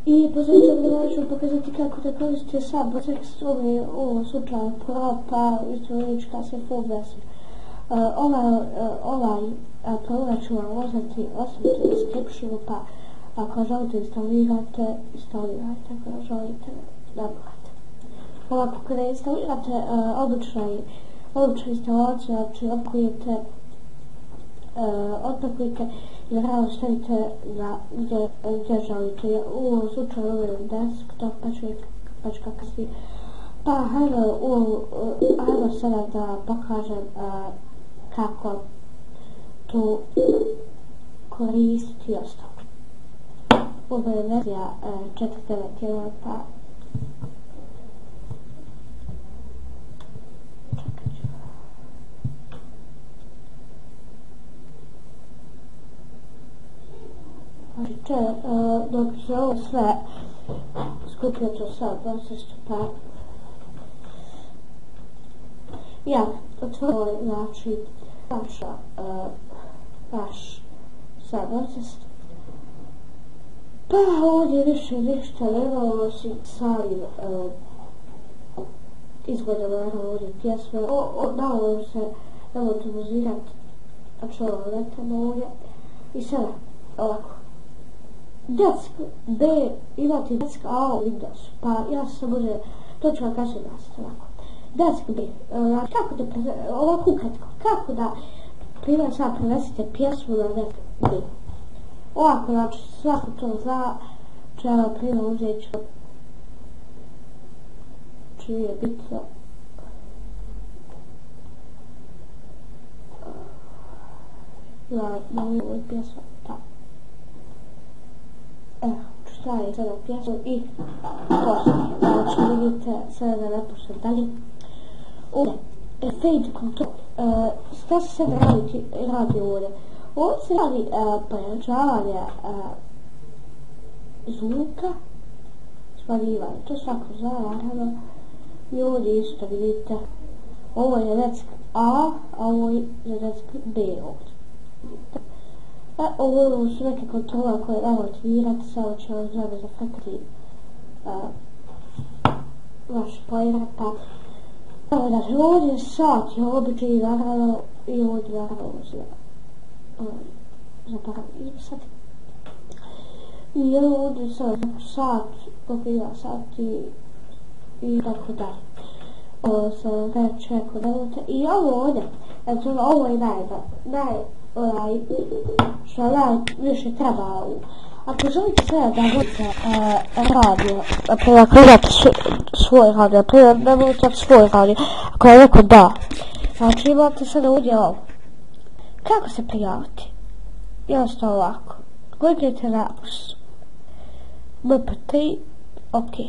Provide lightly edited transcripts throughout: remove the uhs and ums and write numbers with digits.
I poslije toga ću pokazati kako da koristite Subway tekst, u ovom slučaju prapa, istorička se fobesa. Ovaj program ću vam ostaviti u descriptionu, pa ako želite instalirajte, ako želite napravite. Ovako, kada instalirate obična instalacija, znači otpakujete i naravno stavite gdje želite. U ovom slučaju ovaj desktop, pa ću kasnije. Pa hajmo sada da pokažem kako to koristiti i ostalo. Ovo je verzija 4.9.1, pa dok se ovo sve skupio to sad pa ja otvorio znači vaš sad proces, pa ovdje više ništa nema osim sami izgleda naravno ovdje pjesme, naravno se nemojte muzirat, znači ovo letamo ovdje i sada ovako Desk B, imate Desk A u Windowsu, pa ja sam bude, to ću vam kasnije nasiti ovako. Desk B, kako da, ovako ukratko, kako da, primjer sad prenesite pjesmu na Desk B. Ovako, znači, svako to zna, treba primjer uzeti čiji je bitno. Na ovoj pjesmu, tako. Šta je sada pjesma i to znači vidite sada da napuštam dalje. Ovdje fade control, šta se sada radi ovdje? Ovdje se radi pojačavanje zvuka, smanjivanje, to svako zna naravno. I ovdje isto vidite, ovo je Desk A, a ovo je Desk B ovdje. Ovo su neke kontrole koje damo aktivirati, samo će vam zove zafrkati vaš player, pa znači ovdje je sat, je običaj naravno i ovdje naravno zapravo izbrisati. I ovdje sad sat, koliko ima sati i tako dalje. Ovo sam već rekao da imate. I ovo ovdje, znači ovo je što najviše treba. Ako želite sada da vodite radio, ako imate svoj radio, ne vodite svoj radio, ako je neko da, znači imate sada ovdje ovo. Kako se prijaviti? Jednostavno ovako, kliknite na MP3, ok.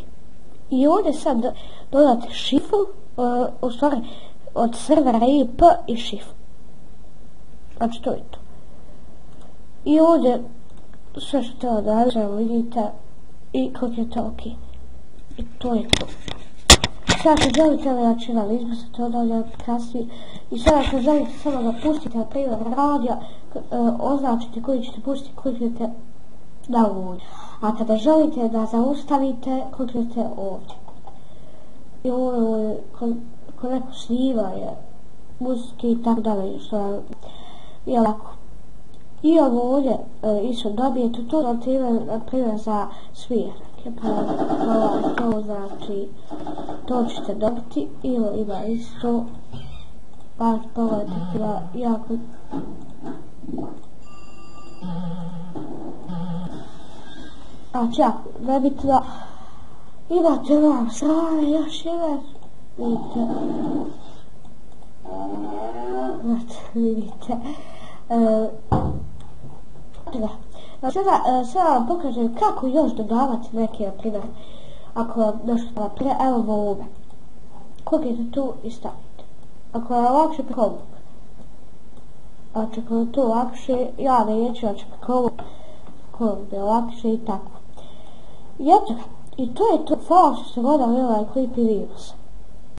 I ovdje sad dodate šifru, u stvari od servera IP i šifru. Znači to je to. I ovdje sve što treba da radite, vidite i kliknete ok. I to je to. Sada ako želite znači da izbrisate odavlja kasnije i sada ako želite samo da pustite na primjer radija, označite koji ćete pustiti, kliknete na ovdje. A kada želite da zaustavite, kliknete ovdje. I ovo je ko neko snimanje muzike i tako dalje, što je ovako. I ovo ovdje isto dobijete to na primjer za svirke, pa to znači to ćete dobiti ili ima isto, pa pogledajte da jako znači jako nebitno. Imate vam strane još ime, vidite sada vam pokažem kako još dodavati neke, na primjer, ako vam nešto na primjer, evo ovome, kliknite tu i stavite. Ako vam lakše preko ovog, znači ako je to lakše, ja neću, znači preko ovog, ako je lakše i tako. I eto, i to je to, hvala što ste gledali ovaj klip i video se.